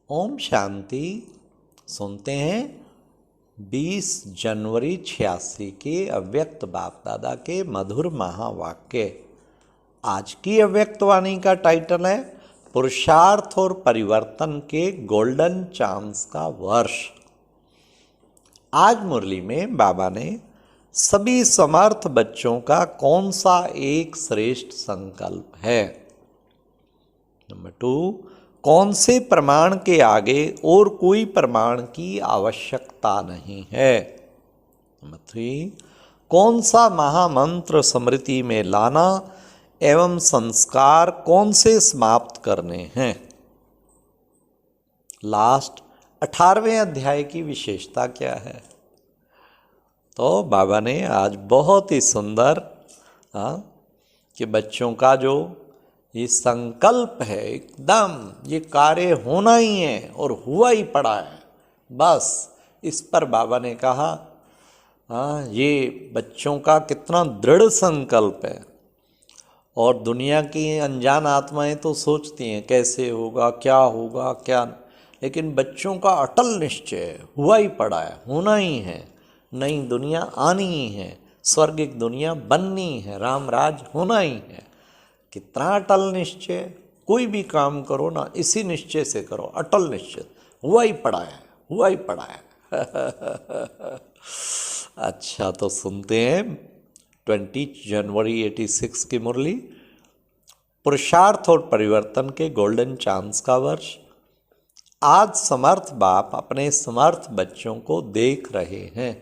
ओम शांति। सुनते हैं 20 जनवरी 86 के अव्यक्त बाप दादा के मधुर महावाक्य। आज की अव्यक्त वाणी का टाइटल है पुरुषार्थ और परिवर्तन के गोल्डन चांस का वर्ष। आज मुरली में बाबा ने सभी समर्थ बच्चों का कौन सा एक श्रेष्ठ संकल्प है। नंबर 2, कौन से प्रमाण के आगे और कोई प्रमाण की आवश्यकता नहीं है। नंबर 3, कौन सा महामंत्र स्मृति में लाना एवं संस्कार कौन से समाप्त करने हैं। लास्ट 18वें अध्याय की विशेषता क्या है। तो बाबा ने आज बहुत ही सुंदर कि बच्चों का जो ये संकल्प है एकदम ये कार्य होना ही है और हुआ ही पड़ा है, बस इस पर बाबा ने कहा ये बच्चों का कितना दृढ़ संकल्प है। और दुनिया की अनजान आत्माएं तो सोचती हैं कैसे होगा क्या, लेकिन बच्चों का अटल निश्चय हुआ ही पड़ा है, होना ही है। नई दुनिया आनी ही है, स्वर्गिक दुनिया बननी है, राम राज होना ही है। कितना अटल निश्चय। कोई भी काम करो ना इसी निश्चय से करो, अटल निश्चय, हुआ ही पड़ा है। अच्छा, तो सुनते हैं 20 जनवरी 86 की मुरली, पुरुषार्थ और परिवर्तन के गोल्डन चांस का वर्ष। आज समर्थ बाप अपने समर्थ बच्चों को देख रहे हैं।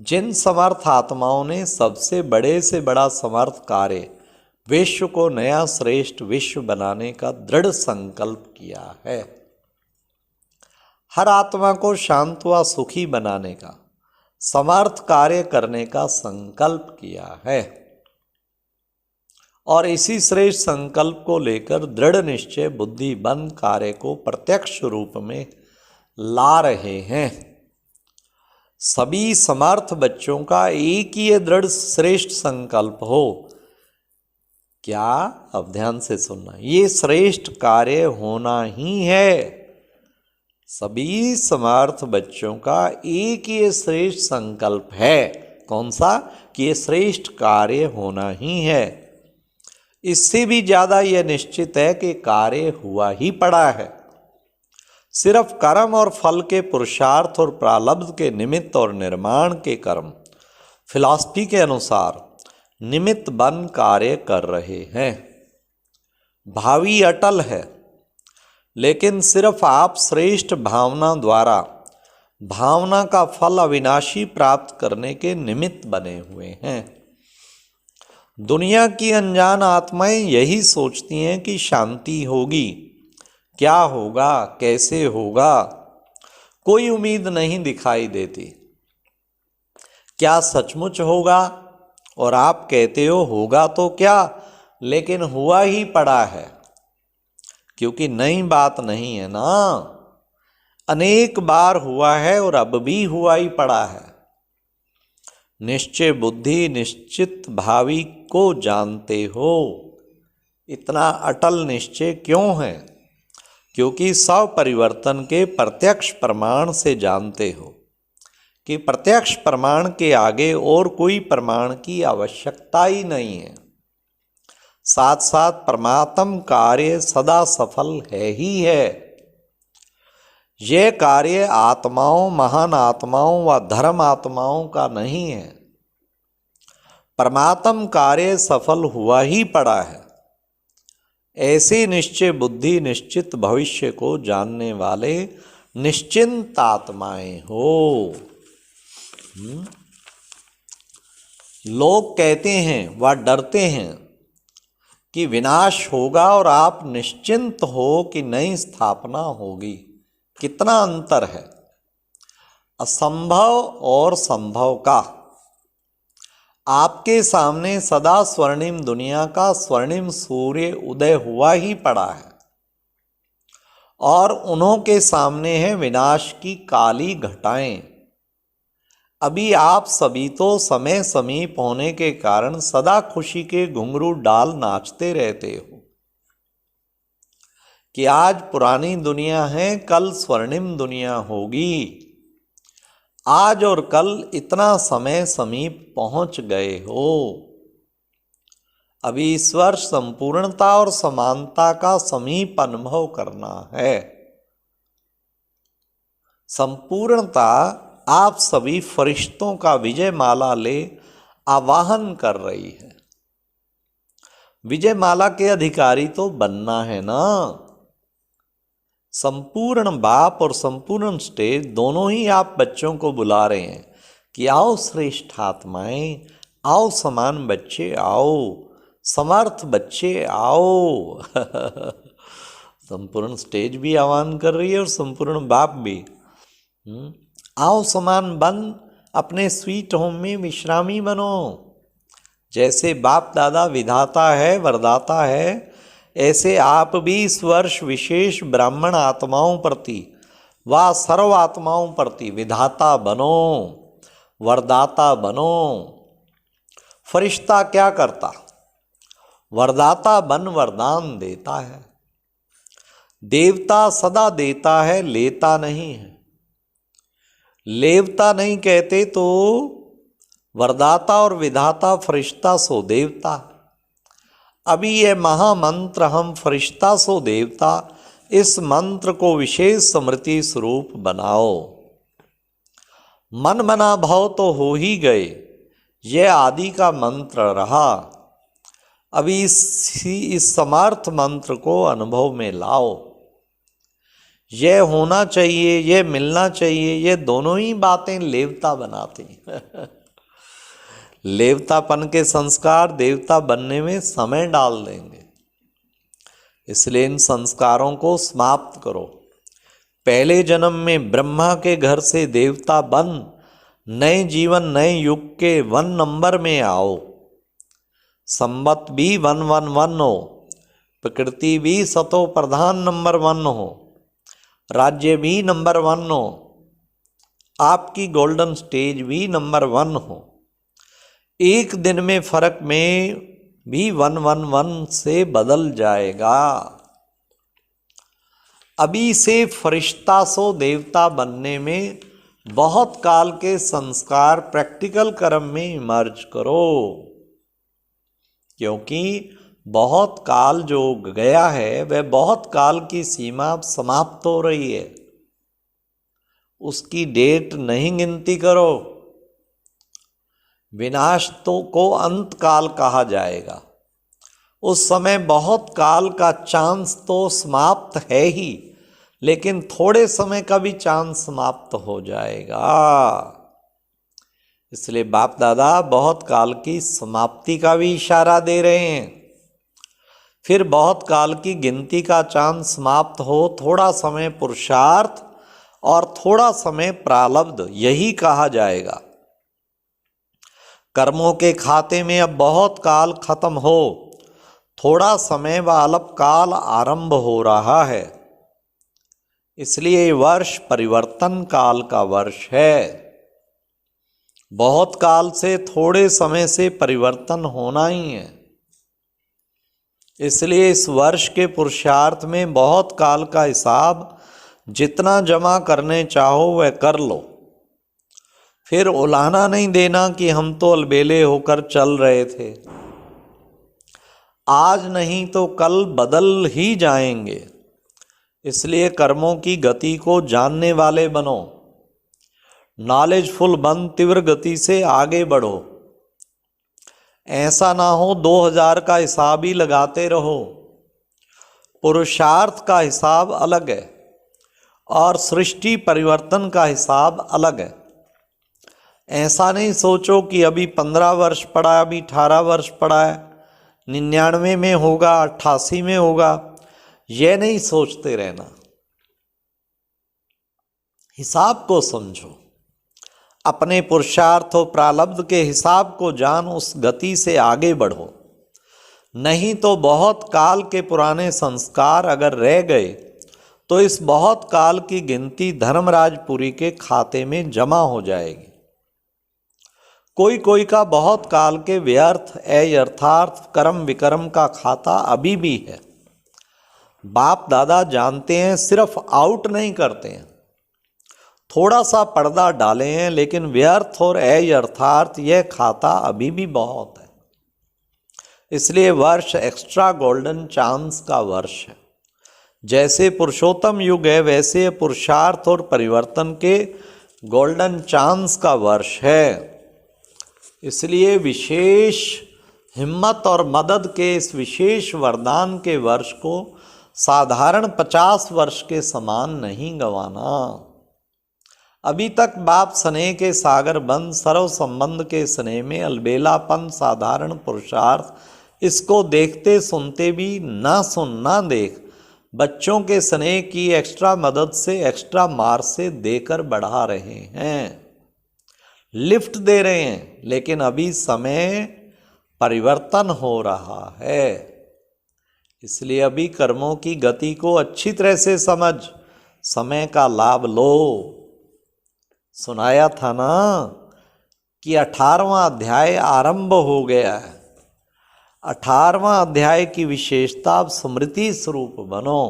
जिन समर्थ आत्माओं ने सबसे बड़े से बड़ा समर्थ कार्य विश्व को नया श्रेष्ठ विश्व बनाने का दृढ़ संकल्प किया है, हर आत्मा को शांत व सुखी बनाने का समर्थ कार्य करने का संकल्प किया है और इसी श्रेष्ठ संकल्प को लेकर दृढ़ निश्चय बुद्धि बंद कार्य को प्रत्यक्ष रूप में ला रहे हैं। सभी समर्थ बच्चों का एक ही दृढ़ श्रेष्ठ संकल्प हो। क्या? अब ध्यान से सुनना, ये श्रेष्ठ कार्य होना ही है। सभी समर्थ बच्चों का एक ही श्रेष्ठ संकल्प है। कौन सा? कि ये श्रेष्ठ कार्य होना ही है। इससे भी ज्यादा यह निश्चित है कि कार्य हुआ ही पड़ा है। सिर्फ कर्म और फल के पुरुषार्थ और प्रारब्ध के निमित्त और निर्माण के कर्म फिलॉसफी के अनुसार निमित्त बन कार्य कर रहे हैं। भावी अटल है, लेकिन सिर्फ आप श्रेष्ठ भावना द्वारा भावना का फल अविनाशी प्राप्त करने के निमित्त बने हुए हैं। दुनिया की अनजान आत्माएं यही सोचती हैं कि शांति होगी, क्या होगा, कैसे होगा, कोई उम्मीद नहीं दिखाई देती। क्या सचमुच होगा? और आप कहते हो होगा तो क्या, लेकिन हुआ ही पड़ा है, क्योंकि नई बात नहीं है ना, अनेक बार हुआ है और अब भी हुआ ही पड़ा है। निश्चय बुद्धि निश्चित भावी को जानते हो। इतना अटल निश्चय क्यों है? क्योंकि सब परिवर्तन के प्रत्यक्ष प्रमाण से जानते हो कि प्रत्यक्ष प्रमाण के आगे और कोई प्रमाण की आवश्यकता ही नहीं है। साथ साथ परमात्म कार्य सदा सफल है ही है। यह कार्य आत्माओं, महान आत्माओं व धर्म आत्माओं का नहीं है। परमात्म कार्य सफल हुआ ही पड़ा है। ऐसे निश्चय बुद्धि निश्चित भविष्य को जानने वाले निश्चिंत आत्माएं हो। लोग कहते हैं व डरते हैं कि विनाश होगा और आप निश्चिंत हो कि नई स्थापना होगी। कितना अंतर है असंभव और संभव का। आपके सामने सदा स्वर्णिम दुनिया का स्वर्णिम सूर्य उदय हुआ ही पड़ा है और उन्हों के सामने है विनाश की काली घटाएं। अभी आप सभी तो समय समीप होने के कारण सदा खुशी के घुंघरू डाल नाचते रहते हो। कि आज पुरानी दुनिया है, कल स्वर्णिम दुनिया होगी। आज और कल इतना समय समीप पहुंच गए हो। अभी इस वर्ष संपूर्णता और समानता का समीप अनुभव करना है। संपूर्णता आप सभी फरिश्तों का विजय माला ले आवाहन कर रही है। विजय माला के अधिकारी तो बनना है ना। संपूर्ण बाप और संपूर्ण स्टेज दोनों ही आप बच्चों को बुला रहे हैं कि आओ श्रेष्ठ आत्माएं, आओ समान बच्चे, आओ समर्थ बच्चे, आओ। संपूर्ण स्टेज भी आह्वान कर रही है और संपूर्ण बाप भी। आओ समान बन, अपने स्वीट होम में विश्रामी बनो। जैसे बाप दादा विधाता है, वरदाता है, ऐसे आप भी इस वर्ष विशेष ब्राह्मण आत्माओं प्रति व सर्व आत्माओं प्रति विधाता बनो, वरदाता बनो। फरिश्ता क्या करता? वरदाता बन वरदान देता है। देवता सदा देता है, लेता नहीं है। लेवता नहीं कहते तो वरदाता और विधाता फरिश्ता सो देवता। अभी ये महामंत्र हम फरिश्ता सो देवता, इस मंत्र को विशेष स्मृति स्वरूप बनाओ। मन मना भाव तो हो ही गए, यह आदि का मंत्र रहा। अभी इस समर्थ मंत्र को अनुभव में लाओ। यह होना चाहिए, यह मिलना चाहिए, ये दोनों ही बातें लेवता बनाती। लेवतापन के संस्कार देवता बनने में समय डाल देंगे, इसलिए इन संस्कारों को समाप्त करो। पहले जन्म में ब्रह्मा के घर से देवता बन नए जीवन नए युग के 1 नंबर में आओ। संवत भी 111 हो, प्रकृति भी सतो प्रधान नंबर 1 हो, राज्य भी नंबर 1 हो, आपकी गोल्डन स्टेज भी नंबर 1 हो। एक दिन में फर्क में भी 111 से बदल जाएगा। अभी से फरिश्ता सो देवता बनने में बहुत काल के संस्कार प्रैक्टिकल कर्म में इमर्ज करो, क्योंकि बहुत काल जो गया है वह बहुत काल की सीमा समाप्त हो रही है। उसकी डेट नहीं गिनती करो। विनाश तो को अंत काल कहा जाएगा। उस समय बहुत काल का चांस तो समाप्त है ही, लेकिन थोड़े समय का भी चांस समाप्त हो जाएगा। इसलिए बाप दादा बहुत काल की समाप्ति का भी इशारा दे रहे हैं। फिर बहुत काल की गिनती का चांस समाप्त हो, थोड़ा समय पुरुषार्थ और थोड़ा समय प्रारब्ध, यही कहा जाएगा। कर्मों के खाते में अब बहुत काल खत्म हो, थोड़ा समय व अल्प काल आरंभ हो रहा है। इसलिए ये वर्ष परिवर्तन काल का वर्ष है। बहुत काल से थोड़े समय से परिवर्तन होना ही है। इसलिए इस वर्ष के पुरुषार्थ में बहुत काल का हिसाब जितना जमा करने चाहो वह कर लो। फिर उलाहना नहीं देना कि हम तो अलबेले होकर चल रहे थे। आज नहीं तो कल बदल ही जाएंगे। इसलिए कर्मों की गति को जानने वाले बनो। नॉलेजफुल बन, तीव्र गति से आगे बढ़ो। ऐसा ना हो 2000 का हिसाब ही लगाते रहो। पुरुषार्थ का हिसाब अलग है और सृष्टि परिवर्तन का हिसाब अलग है। ऐसा नहीं सोचो कि अभी 15 वर्ष पड़ा है, अभी 18 वर्ष पड़ा है, 99 में होगा, 88 में होगा, यह नहीं सोचते रहना। हिसाब को समझो, अपने पुरुषार्थ और प्रारब्ध के हिसाब को जान, उस गति से आगे बढ़ो। नहीं तो बहुत काल के पुराने संस्कार अगर रह गए तो इस बहुत काल की गिनती धर्मराजपुरी के खाते में जमा हो जाएगी। कोई कोई का बहुत काल के व्यर्थ अयथार्थ कर्म विकर्म का खाता अभी भी है। बाप दादा जानते हैं, सिर्फ आउट नहीं करते हैं, थोड़ा सा पर्दा डाले हैं, लेकिन व्यर्थ और अयथार्थ यह खाता अभी भी बहुत है। इसलिए वर्ष एक्स्ट्रा गोल्डन चांस का वर्ष है। जैसे पुरुषोत्तम युग है, वैसे पुरुषार्थ और परिवर्तन के गोल्डन चांस का वर्ष है। इसलिए विशेष हिम्मत और मदद के इस विशेष वरदान के वर्ष को साधारण 50 वर्ष के समान नहीं गंवाना। अभी तक बाप स्नेह के सागर बंद, सर्व संबंध के स्नेह में अलबेलापन, साधारण पुरुषार्थ, इसको देखते सुनते भी ना सुन ना देख, बच्चों के स्नेह की एक्स्ट्रा मदद से, एक्स्ट्रा मार से देकर बढ़ा रहे हैं, लिफ्ट दे रहे हैं। लेकिन अभी समय परिवर्तन हो रहा है, इसलिए अभी कर्मों की गति को अच्छी तरह से समझ, समय का लाभ लो। सुनाया था ना कि 18वां अध्याय आरंभ हो गया है। 18वां अध्याय की विशेषता, स्मृति स्वरूप बनो।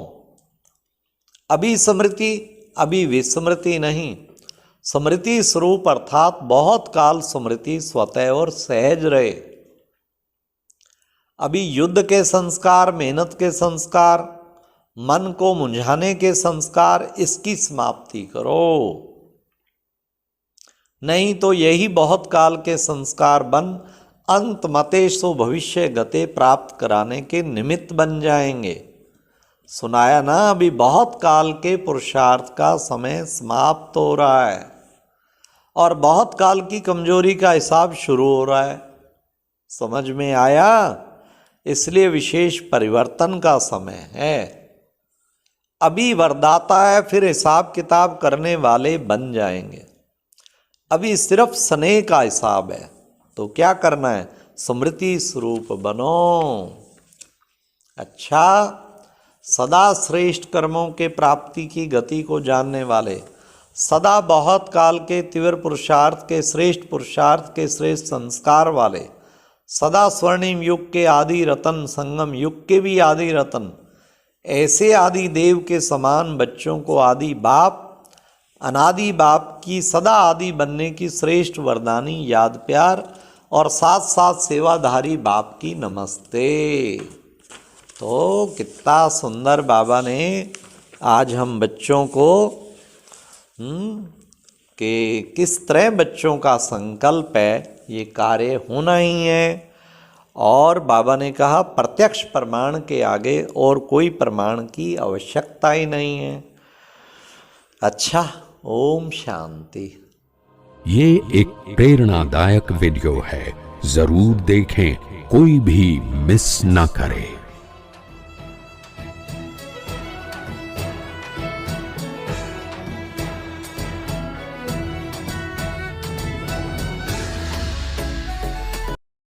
अभी स्मृति, अभी विस्मृति नहीं, स्मृति स्वरूप अर्थात बहुत काल स्मृति स्वतः और सहज रहे। अभी युद्ध के संस्कार, मेहनत के संस्कार, मन को मुंझाने के संस्कार, इसकी समाप्ति करो। नहीं तो यही बहुत काल के संस्कार बन अंत मतेशो भविष्य गते प्राप्त कराने के निमित्त बन जाएंगे। सुनाया ना, अभी बहुत काल के पुरुषार्थ का समय समाप्त हो रहा है और बहुत काल की कमजोरी का हिसाब शुरू हो रहा है। समझ में आया? इसलिए विशेष परिवर्तन का समय है। अभी वरदाता है, फिर हिसाब किताब करने वाले बन जाएंगे। अभी सिर्फ स्नेह का हिसाब है, तो क्या करना है? स्मृति स्वरूप बनो। अच्छा, सदा श्रेष्ठ कर्मों के प्राप्ति की गति को जानने वाले, सदा बहुत काल के तीव्र पुरुषार्थ के, श्रेष्ठ पुरुषार्थ के श्रेष्ठ संस्कार वाले, सदा स्वर्णिम युग के आदि रतन, संगम युग के भी आदि रतन, ऐसे आदि देव के समान बच्चों को आदि बाप, अनादि बाप की सदा आदि बनने की श्रेष्ठ वरदानी याद प्यार और साथ साथ सेवाधारी बाप की नमस्ते। तो कितना सुंदर बाबा ने आज हम बच्चों को कि किस तरह बच्चों का संकल्प है, ये कार्य होना ही है। और बाबा ने कहा प्रत्यक्ष प्रमाण के आगे और कोई प्रमाण की आवश्यकता ही नहीं है। अच्छा, ओम शांति। ये एक प्रेरणादायक वीडियो है, जरूर देखें, कोई भी मिस ना करे।